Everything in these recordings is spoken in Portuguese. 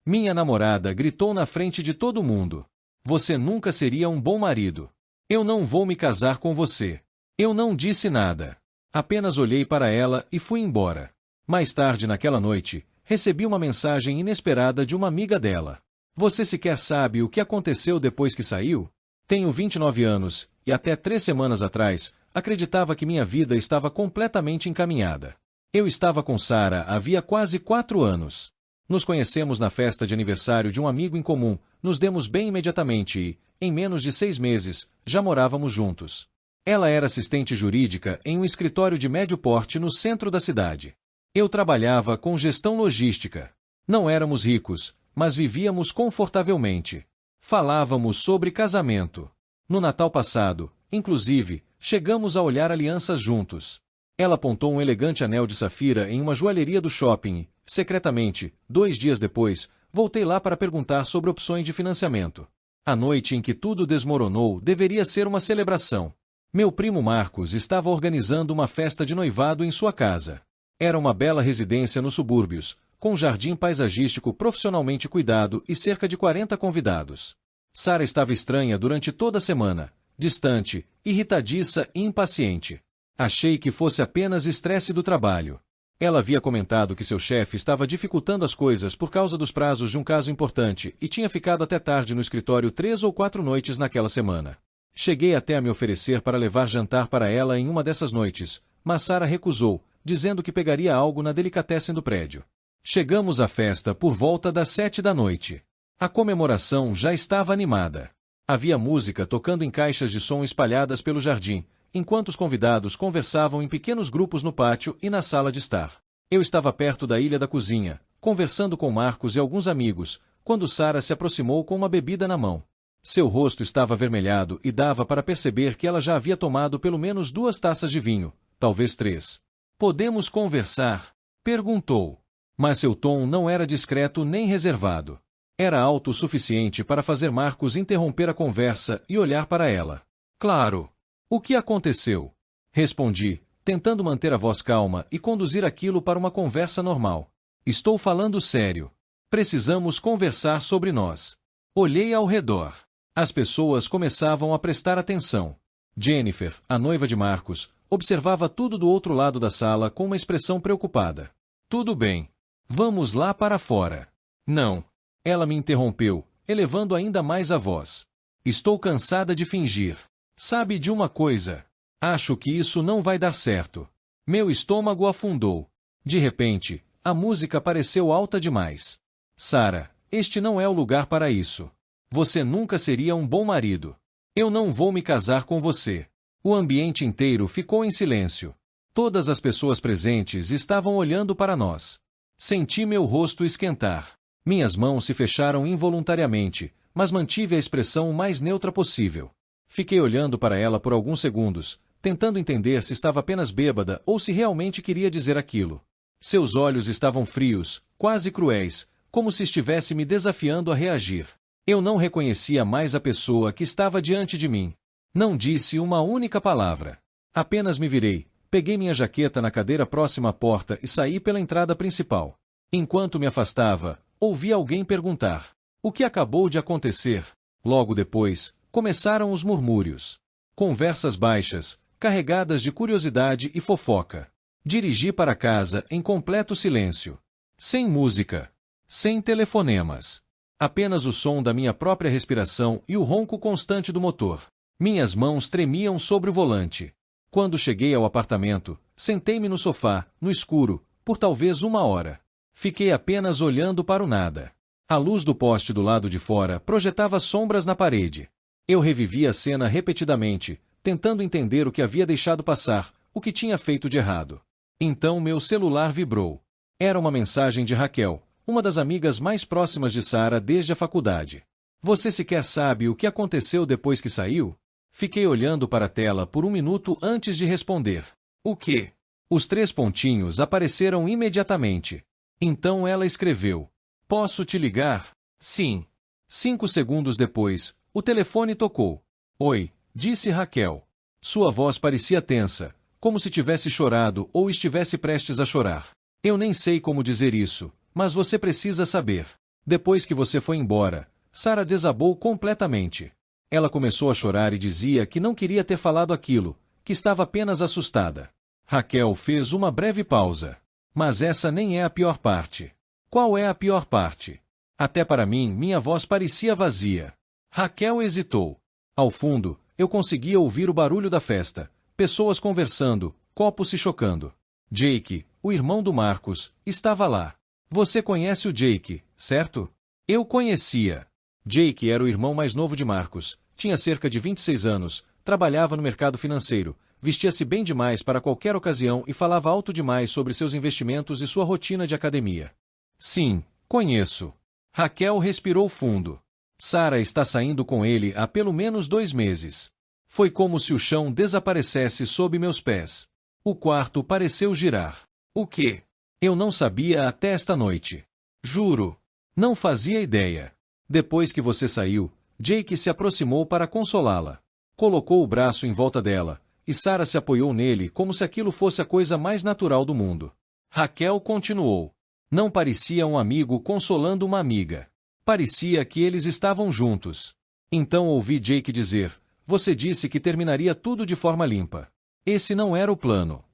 Minha namorada gritou na frente de todo mundo. Você nunca seria um bom marido. Eu não vou me casar com você. Eu não disse nada. Apenas olhei para ela e fui embora. Mais tarde naquela noite, recebi uma mensagem inesperada de uma amiga dela. Você sequer sabe o que aconteceu depois que saiu? Tenho 29 anos, e até 3 semanas atrás, acreditava que minha vida estava completamente encaminhada. Eu estava com Sarah havia quase 4 anos. Nos conhecemos na festa de aniversário de um amigo em comum, nos demos bem imediatamente e, em menos de 6 meses, já morávamos juntos. Ela era assistente jurídica em um escritório de médio porte no centro da cidade. Eu trabalhava com gestão logística. Não éramos ricos, mas vivíamos confortavelmente. Falávamos sobre casamento. No Natal passado, inclusive, chegamos a olhar alianças juntos. Ela apontou um elegante anel de safira em uma joalheria do shopping e, secretamente, 2 dias depois, voltei lá para perguntar sobre opções de financiamento. A noite em que tudo desmoronou deveria ser uma celebração. Meu primo Marcos estava organizando uma festa de noivado em sua casa. Era uma bela residência nos subúrbios, com um jardim paisagístico profissionalmente cuidado e cerca de 40 convidados. Sarah estava estranha durante toda a semana, distante, irritadiça e impaciente. Achei que fosse apenas estresse do trabalho. Ela havia comentado que seu chefe estava dificultando as coisas por causa dos prazos de um caso importante e tinha ficado até tarde no escritório 3 ou 4 noites naquela semana. Cheguei até a me oferecer para levar jantar para ela em uma dessas noites, mas Sarah recusou, dizendo que pegaria algo na delicatessen do prédio. Chegamos à festa por volta das 7 da noite. A comemoração já estava animada. Havia música tocando em caixas de som espalhadas pelo jardim, enquanto os convidados conversavam em pequenos grupos no pátio e na sala de estar. Eu estava perto da ilha da cozinha, conversando com Marcos e alguns amigos, quando Sarah se aproximou com uma bebida na mão. Seu rosto estava avermelhado e dava para perceber que ela já havia tomado pelo menos 2 taças de vinho, talvez 3. Podemos conversar? Perguntou. Mas seu tom não era discreto nem reservado. Era alto o suficiente para fazer Marcos interromper a conversa e olhar para ela. Claro. O que aconteceu? Respondi, tentando manter a voz calma e conduzir aquilo para uma conversa normal. Estou falando sério. Precisamos conversar sobre nós. Olhei ao redor. As pessoas começavam a prestar atenção. Jennifer, a noiva de Marcos, observava tudo do outro lado da sala com uma expressão preocupada. Tudo bem. Vamos lá para fora. Não. Ela me interrompeu, elevando ainda mais a voz. Estou cansada de fingir. Sabe de uma coisa? Acho que isso não vai dar certo. Meu estômago afundou. De repente, a música pareceu alta demais. Sarah, este não é o lugar para isso. Você nunca seria um bom marido. Eu não vou me casar com você. O ambiente inteiro ficou em silêncio. Todas as pessoas presentes estavam olhando para nós. Senti meu rosto esquentar. Minhas mãos se fecharam involuntariamente, mas mantive a expressão o mais neutra possível. Fiquei olhando para ela por alguns segundos, tentando entender se estava apenas bêbada ou se realmente queria dizer aquilo. Seus olhos estavam frios, quase cruéis, como se estivesse me desafiando a reagir. Eu não reconhecia mais a pessoa que estava diante de mim. Não disse uma única palavra. Apenas me virei, peguei minha jaqueta na cadeira próxima à porta e saí pela entrada principal. Enquanto me afastava, ouvi alguém perguntar: o que acabou de acontecer? Logo depois, começaram os murmúrios. Conversas baixas, carregadas de curiosidade e fofoca. Dirigi para casa em completo silêncio. Sem música. Sem telefonemas. Apenas o som da minha própria respiração e o ronco constante do motor. Minhas mãos tremiam sobre o volante. Quando cheguei ao apartamento, sentei-me no sofá, no escuro, por talvez 1 hora. Fiquei apenas olhando para o nada. A luz do poste do lado de fora projetava sombras na parede. Eu revivia a cena repetidamente, tentando entender o que havia deixado passar, o que tinha feito de errado. Então meu celular vibrou. Era uma mensagem de Raquel, uma das amigas mais próximas de Sarah desde a faculdade. Você sequer sabe o que aconteceu depois que saiu? Fiquei olhando para a tela por 1 minuto antes de responder. O quê? Os 3 pontinhos apareceram imediatamente. Então ela escreveu: posso te ligar? Sim. 5 segundos depois, o telefone tocou. Oi, disse Raquel. Sua voz parecia tensa, como se tivesse chorado ou estivesse prestes a chorar. Eu nem sei como dizer isso, mas você precisa saber. Depois que você foi embora, Sarah desabou completamente. Ela começou a chorar e dizia que não queria ter falado aquilo, que estava apenas assustada. Raquel fez uma breve pausa. Mas essa nem é a pior parte. Qual é a pior parte? Até para mim, minha voz parecia vazia. Raquel hesitou. Ao fundo, eu conseguia ouvir o barulho da festa, pessoas conversando, copos se chocando. Jake, o irmão do Marcos, estava lá. Você conhece o Jake, certo? Eu conhecia. Jake era o irmão mais novo de Marcos, tinha cerca de 26 anos, trabalhava no mercado financeiro, vestia-se bem demais para qualquer ocasião e falava alto demais sobre seus investimentos e sua rotina de academia. Sim, conheço. Raquel respirou fundo. Sarah está saindo com ele há pelo menos 2 meses. Foi como se o chão desaparecesse sob meus pés. O quarto pareceu girar. O quê? Eu não sabia até esta noite. Juro. Não fazia ideia. Depois que você saiu, Jake se aproximou para consolá-la. Colocou o braço em volta dela, e Sarah se apoiou nele como se aquilo fosse a coisa mais natural do mundo. Raquel continuou. Não parecia um amigo consolando uma amiga. Parecia que eles estavam juntos. Então ouvi Jake dizer, você disse que terminaria tudo de forma limpa. Esse não era o plano.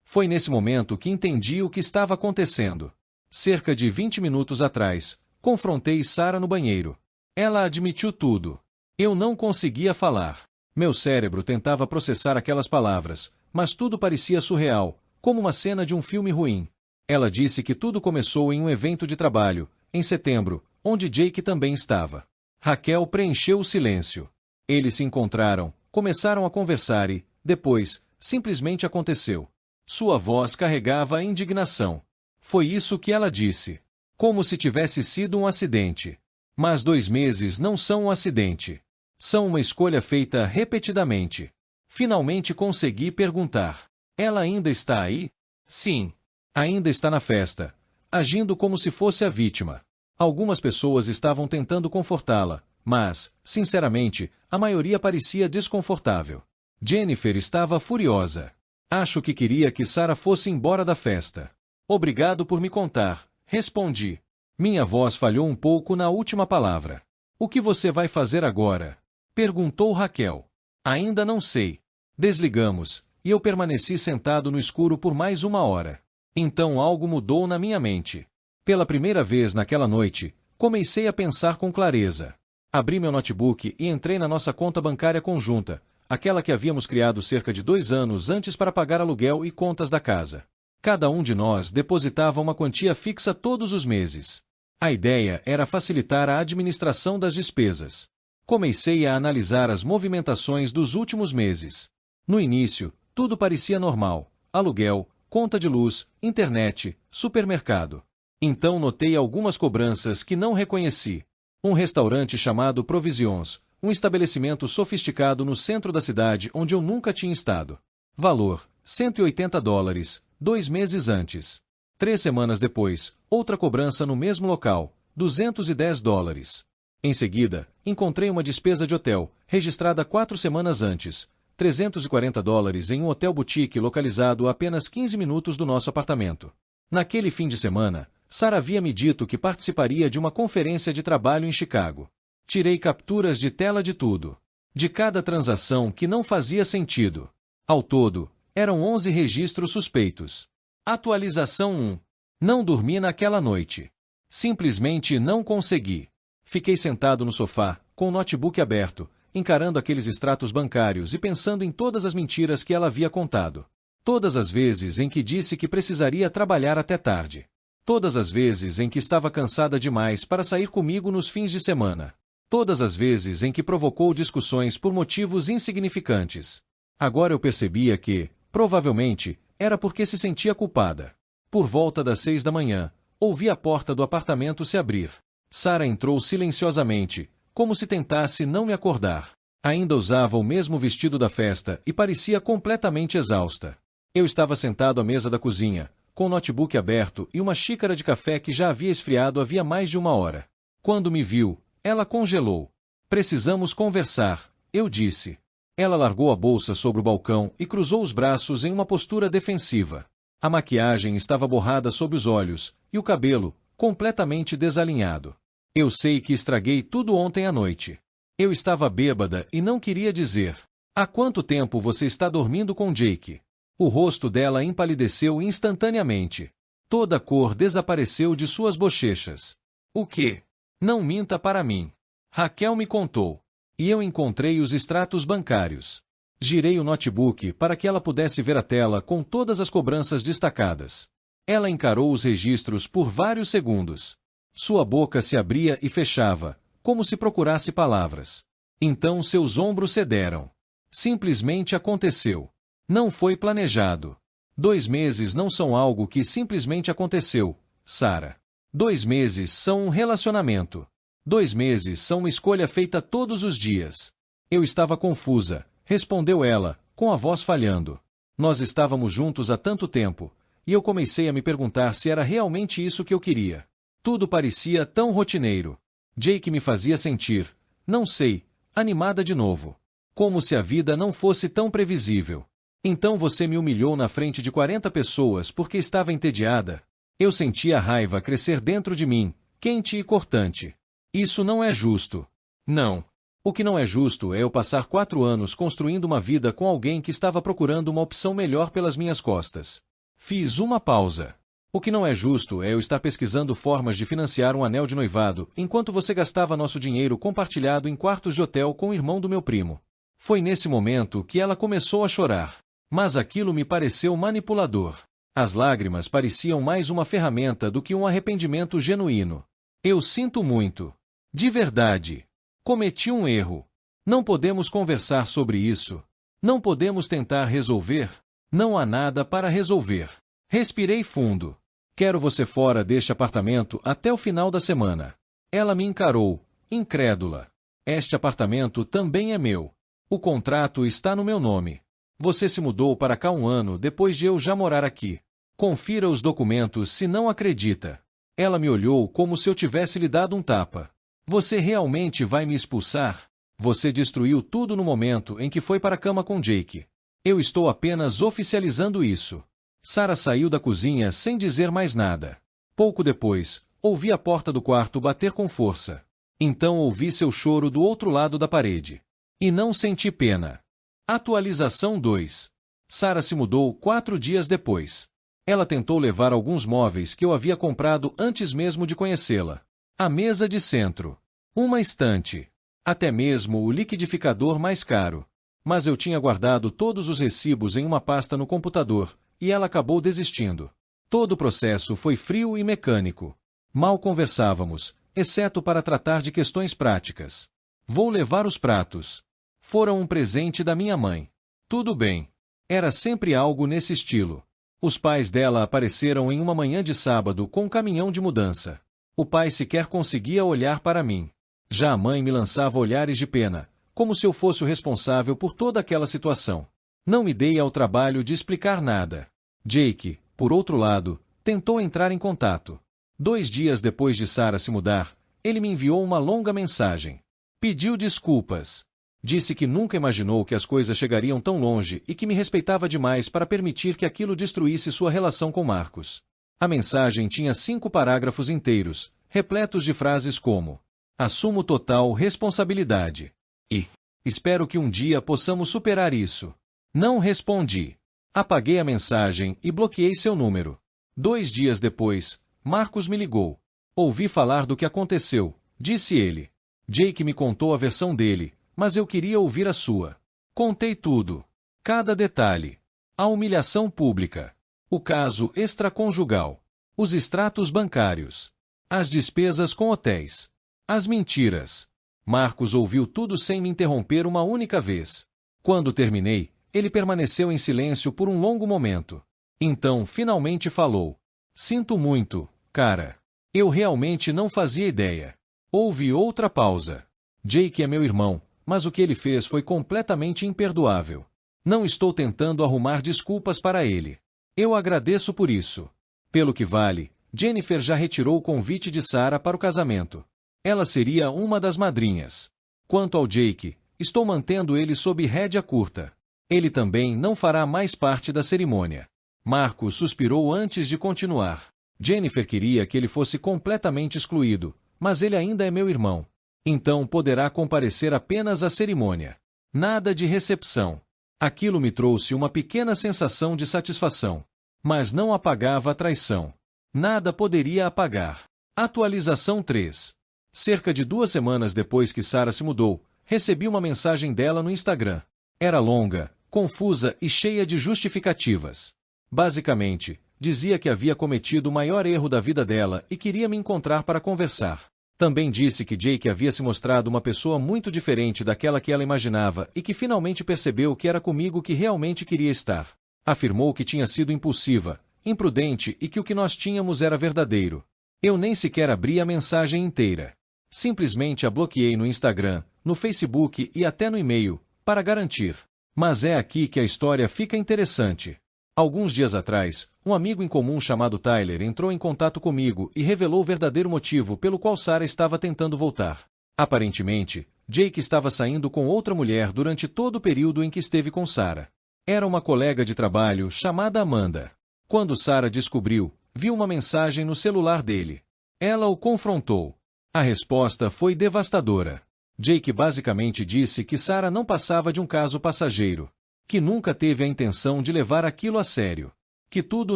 Foi nesse momento que entendi o que estava acontecendo. Cerca de 20 minutos atrás, confrontei Sarah no banheiro. Ela admitiu tudo. Eu não conseguia falar. Meu cérebro tentava processar aquelas palavras, mas tudo parecia surreal, como uma cena de um filme ruim. Ela disse que tudo começou em um evento de trabalho, em setembro, onde Jake também estava. Raquel preencheu o silêncio. Eles se encontraram, começaram a conversar e, depois, simplesmente aconteceu. Sua voz carregava a indignação. Foi isso que ela disse. Como se tivesse sido um acidente. Mas 2 meses não são um acidente. São uma escolha feita repetidamente. Finalmente consegui perguntar. Ela ainda está aí? Sim. Ainda está na festa, agindo como se fosse a vítima. Algumas pessoas estavam tentando confortá-la, mas, sinceramente, a maioria parecia desconfortável. Jennifer estava furiosa. Acho que queria que Sarah fosse embora da festa. Obrigado por me contar, respondi. Minha voz falhou um pouco na última palavra. O que você vai fazer agora? Perguntou Raquel. Ainda não sei. Desligamos, e eu permaneci sentado no escuro por mais 1 hora. Então algo mudou na minha mente. Pela primeira vez naquela noite, comecei a pensar com clareza. Abri meu notebook e entrei na nossa conta bancária conjunta, aquela que havíamos criado cerca de 2 anos antes para pagar aluguel e contas da casa. Cada um de nós depositava uma quantia fixa todos os meses. A ideia era facilitar a administração das despesas. Comecei a analisar as movimentações dos últimos meses. No início, tudo parecia normal: aluguel, conta de luz, internet, supermercado. Então notei algumas cobranças que não reconheci. Um restaurante chamado Provisions, um estabelecimento sofisticado no centro da cidade onde eu nunca tinha estado. Valor: $180, 2 meses antes. 3 semanas depois, outra cobrança no mesmo local, $210. Em seguida, encontrei uma despesa de hotel, registrada 4 semanas antes, $340 em um hotel boutique localizado a apenas 15 minutos do nosso apartamento. Naquele fim de semana, Sarah havia me dito que participaria de uma conferência de trabalho em Chicago. Tirei capturas de tela de tudo. De cada transação que não fazia sentido. Ao todo, eram 11 registros suspeitos. Atualização 1. Não dormi naquela noite. Simplesmente não consegui. Fiquei sentado no sofá, com o notebook aberto, encarando aqueles extratos bancários e pensando em todas as mentiras que ela havia contado. Todas as vezes em que disse que precisaria trabalhar até tarde. Todas as vezes em que estava cansada demais para sair comigo nos fins de semana. Todas as vezes em que provocou discussões por motivos insignificantes. Agora eu percebia que, provavelmente, era porque se sentia culpada. Por volta das 6 da manhã, ouvi a porta do apartamento se abrir. Sarah entrou silenciosamente, como se tentasse não me acordar. Ainda usava o mesmo vestido da festa e parecia completamente exausta. Eu estava sentado à mesa da cozinha, com o notebook aberto e uma xícara de café que já havia esfriado havia mais de 1 hora. Quando me viu, ela congelou. Precisamos conversar, eu disse. Ela largou a bolsa sobre o balcão e cruzou os braços em uma postura defensiva. A maquiagem estava borrada sob os olhos, e o cabelo, completamente desalinhado. Eu sei que estraguei tudo ontem à noite. Eu estava bêbada e não queria dizer. Há quanto tempo você está dormindo com Jake? O rosto dela empalideceu instantaneamente. Toda a cor desapareceu de suas bochechas. O quê? Não minta para mim. Raquel me contou. E eu encontrei os extratos bancários. Girei o notebook para que ela pudesse ver a tela com todas as cobranças destacadas. Ela encarou os registros por vários segundos. Sua boca se abria e fechava, como se procurasse palavras. Então seus ombros cederam. Simplesmente aconteceu. Não foi planejado. 2 meses não são algo que simplesmente aconteceu, Sarah. 2 meses são um relacionamento. 2 meses são uma escolha feita todos os dias. Eu estava confusa, respondeu ela, com a voz falhando. Nós estávamos juntos há tanto tempo, e eu comecei a me perguntar se era realmente isso que eu queria. Tudo parecia tão rotineiro. Jake me fazia sentir, não sei, animada de novo. Como se a vida não fosse tão previsível. Então você me humilhou na frente de 40 pessoas porque estava entediada. Eu sentia a raiva crescer dentro de mim, quente e cortante. Isso não é justo. Não. O que não é justo é eu passar 4 anos construindo uma vida com alguém que estava procurando uma opção melhor pelas minhas costas. Fiz uma pausa. O que não é justo é eu estar pesquisando formas de financiar um anel de noivado, enquanto você gastava nosso dinheiro compartilhado em quartos de hotel com o irmão do meu primo. Foi nesse momento que ela começou a chorar. Mas aquilo me pareceu manipulador. As lágrimas pareciam mais uma ferramenta do que um arrependimento genuíno. Eu sinto muito. De verdade. Cometi um erro. Não podemos conversar sobre isso. Não podemos tentar resolver. Não há nada para resolver. Respirei fundo. Quero você fora deste apartamento até o final da semana. Ela me encarou, incrédula. Este apartamento também é meu. O contrato está no meu nome. Você se mudou para cá 1 ano depois de eu já morar aqui. Confira os documentos se não acredita. Ela me olhou como se eu tivesse lhe dado um tapa. Você realmente vai me expulsar? Você destruiu tudo no momento em que foi para a cama com Jake. Eu estou apenas oficializando isso. Sarah saiu da cozinha sem dizer mais nada. Pouco depois, ouvi a porta do quarto bater com força. Então ouvi seu choro do outro lado da parede. E não senti pena. Atualização 2. Sarah se mudou 4 dias depois. Ela tentou levar alguns móveis que eu havia comprado antes mesmo de conhecê-la. A mesa de centro. Uma estante. Até mesmo o liquidificador mais caro. Mas eu tinha guardado todos os recibos em uma pasta no computador, e ela acabou desistindo. Todo o processo foi frio e mecânico. Mal conversávamos, exceto para tratar de questões práticas. Vou levar os pratos. Foram um presente da minha mãe. Tudo bem. Era sempre algo nesse estilo. Os pais dela apareceram em uma manhã de sábado com um caminhão de mudança. O pai sequer conseguia olhar para mim. Já a mãe me lançava olhares de pena, como se eu fosse o responsável por toda aquela situação. Não me dei ao trabalho de explicar nada. Jake, por outro lado, tentou entrar em contato. 2 dias depois de Sarah se mudar, ele me enviou uma longa mensagem. Pediu desculpas. Disse que nunca imaginou que as coisas chegariam tão longe e que me respeitava demais para permitir que aquilo destruísse sua relação com Marcos. A mensagem tinha 5 parágrafos inteiros, repletos de frases como: assumo total responsabilidade. E espero que um dia possamos superar isso. Não respondi. Apaguei a mensagem e bloqueei seu número. 2 dias depois, Marcos me ligou. Ouvi falar do que aconteceu, disse ele. Jake me contou a versão dele, mas eu queria ouvir a sua. Contei tudo. Cada detalhe. A humilhação pública. O caso extraconjugal. Os extratos bancários. As despesas com hotéis. As mentiras. Marcos ouviu tudo sem me interromper uma única vez. Quando terminei, ele permaneceu em silêncio por um longo momento. Então, finalmente falou. Sinto muito, cara. Eu realmente não fazia ideia. Houve outra pausa. Jake é meu irmão, mas o que ele fez foi completamente imperdoável. Não estou tentando arrumar desculpas para ele. Eu agradeço por isso. Pelo que vale, Jennifer já retirou o convite de Sarah para o casamento. Ela seria uma das madrinhas. Quanto ao Jake, estou mantendo ele sob rédea curta. Ele também não fará mais parte da cerimônia. Marcos suspirou antes de continuar. Jennifer queria que ele fosse completamente excluído, mas ele ainda é meu irmão. Então poderá comparecer apenas à cerimônia. Nada de recepção. Aquilo me trouxe uma pequena sensação de satisfação. Mas não apagava a traição. Nada poderia apagar. Atualização 3. Cerca de 2 semanas depois que Sarah se mudou, recebi uma mensagem dela no Instagram. Era longa, confusa e cheia de justificativas. Basicamente, dizia que havia cometido o maior erro da vida dela e queria me encontrar para conversar. Também disse que Jake havia se mostrado uma pessoa muito diferente daquela que ela imaginava e que finalmente percebeu que era comigo que realmente queria estar. Afirmou que tinha sido impulsiva, imprudente e que o que nós tínhamos era verdadeiro. Eu nem sequer abri a mensagem inteira. Simplesmente a bloqueei no Instagram, no Facebook e até no e-mail, para garantir. Mas é aqui que a história fica interessante. Alguns dias atrás, um amigo em comum chamado Tyler entrou em contato comigo e revelou o verdadeiro motivo pelo qual Sarah estava tentando voltar. Aparentemente, Jake estava saindo com outra mulher durante todo o período em que esteve com Sarah. Era uma colega de trabalho chamada Amanda. Quando Sarah descobriu, viu uma mensagem no celular dele. Ela o confrontou. A resposta foi devastadora. Jake basicamente disse que Sarah não passava de um caso passageiro. Que nunca teve a intenção de levar aquilo a sério. Que tudo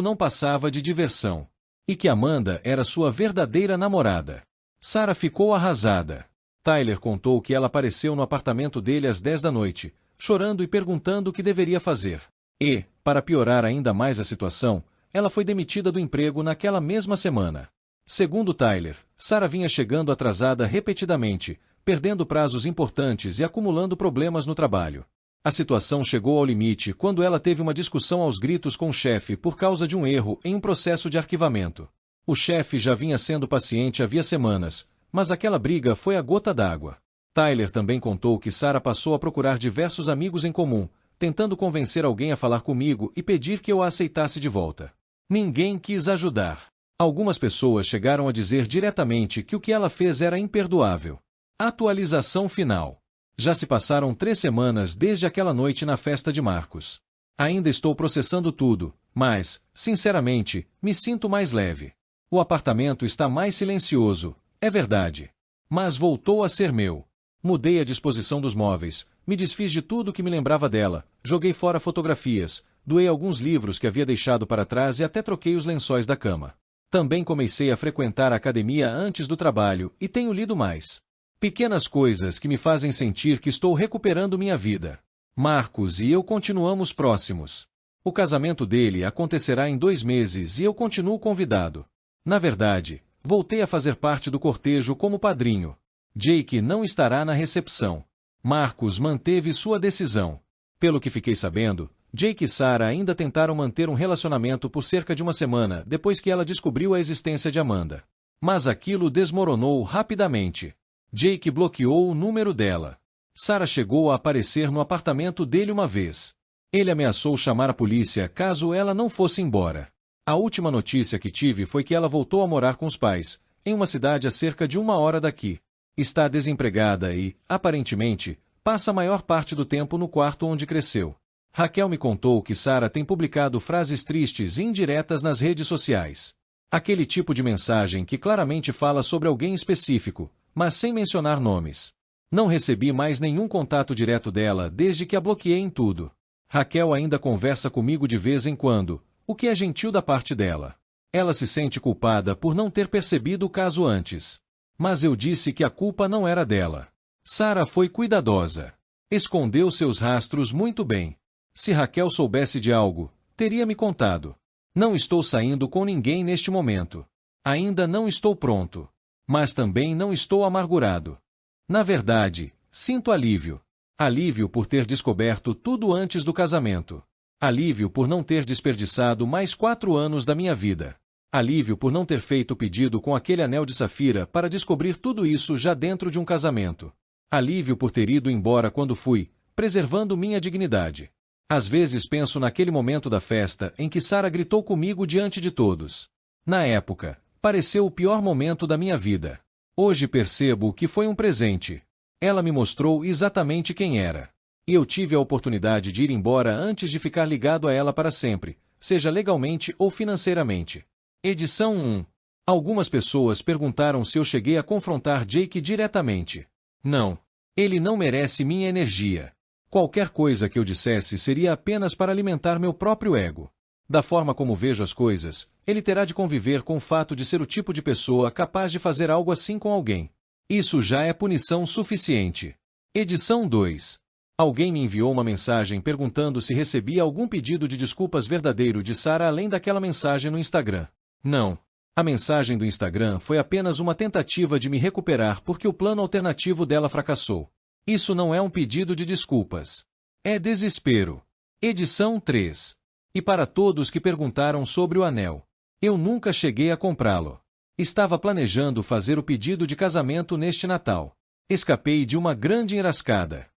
não passava de diversão. E que Amanda era sua verdadeira namorada. Sarah ficou arrasada. Tyler contou que ela apareceu no apartamento dele às 10 da noite, chorando e perguntando o que deveria fazer. E, para piorar ainda mais a situação, ela foi demitida do emprego naquela mesma semana. Segundo Tyler, Sarah vinha chegando atrasada repetidamente, perdendo prazos importantes e acumulando problemas no trabalho. A situação chegou ao limite quando ela teve uma discussão aos gritos com o chefe por causa de um erro em um processo de arquivamento. O chefe já vinha sendo paciente havia semanas, mas aquela briga foi a gota d'água. Tyler também contou que Sarah passou a procurar diversos amigos em comum, tentando convencer alguém a falar comigo e pedir que eu a aceitasse de volta. Ninguém quis ajudar. Algumas pessoas chegaram a dizer diretamente que o que ela fez era imperdoável. Atualização final. Já se passaram 3 semanas desde aquela noite na festa de Marcos. Ainda estou processando tudo, mas, sinceramente, me sinto mais leve. O apartamento está mais silencioso, é verdade. Mas voltou a ser meu. Mudei a disposição dos móveis, me desfiz de tudo que me lembrava dela, joguei fora fotografias, doei alguns livros que havia deixado para trás e até troquei os lençóis da cama. Também comecei a frequentar a academia antes do trabalho e tenho lido mais. Pequenas coisas que me fazem sentir que estou recuperando minha vida. Marcos e eu continuamos próximos. O casamento dele acontecerá em 2 meses e eu continuo convidado. Na verdade, voltei a fazer parte do cortejo como padrinho. Jake não estará na recepção. Marcos manteve sua decisão. Pelo que fiquei sabendo, Jake e Sarah ainda tentaram manter um relacionamento por cerca de 1 semana depois que ela descobriu a existência de Amanda. Mas aquilo desmoronou rapidamente. Jake bloqueou o número dela. Sarah chegou a aparecer no apartamento dele uma vez. Ele ameaçou chamar a polícia caso ela não fosse embora. A última notícia que tive foi que ela voltou a morar com os pais, em uma cidade a cerca de 1 hora daqui. Está desempregada e, aparentemente, passa a maior parte do tempo no quarto onde cresceu. Raquel me contou que Sarah tem publicado frases tristes e indiretas nas redes sociais. Aquele tipo de mensagem que claramente fala sobre alguém específico, mas sem mencionar nomes. Não recebi mais nenhum contato direto dela desde que a bloqueei em tudo. Raquel ainda conversa comigo de vez em quando, o que é gentil da parte dela. Ela se sente culpada por não ter percebido o caso antes. Mas eu disse que a culpa não era dela. Sarah foi cuidadosa. Escondeu seus rastros muito bem. Se Raquel soubesse de algo, teria me contado. Não estou saindo com ninguém neste momento. Ainda não estou pronto. Mas também não estou amargurado. Na verdade, sinto alívio. Alívio por ter descoberto tudo antes do casamento. Alívio por não ter desperdiçado mais 4 anos da minha vida. Alívio por não ter feito o pedido com aquele anel de safira para descobrir tudo isso já dentro de um casamento. Alívio por ter ido embora quando fui, preservando minha dignidade. Às vezes penso naquele momento da festa em que Sarah gritou comigo diante de todos. Na época, pareceu o pior momento da minha vida. Hoje percebo que foi um presente. Ela me mostrou exatamente quem era. E eu tive a oportunidade de ir embora antes de ficar ligado a ela para sempre, seja legalmente ou financeiramente. Edição 1. Algumas pessoas perguntaram se eu cheguei a confrontar Jake diretamente. Não. Ele não merece minha energia. Qualquer coisa que eu dissesse seria apenas para alimentar meu próprio ego. Da forma como vejo as coisas, ele terá de conviver com o fato de ser o tipo de pessoa capaz de fazer algo assim com alguém. Isso já é punição suficiente. Edição 2. Alguém me enviou uma mensagem perguntando se recebia algum pedido de desculpas verdadeiro de Sarah além daquela mensagem no Instagram. Não. A mensagem do Instagram foi apenas uma tentativa de me recuperar porque o plano alternativo dela fracassou. Isso não é um pedido de desculpas. É desespero. Edição 3. E para todos que perguntaram sobre o anel. Eu nunca cheguei a comprá-lo. Estava planejando fazer o pedido de casamento neste Natal. Escapei de uma grande enrascada.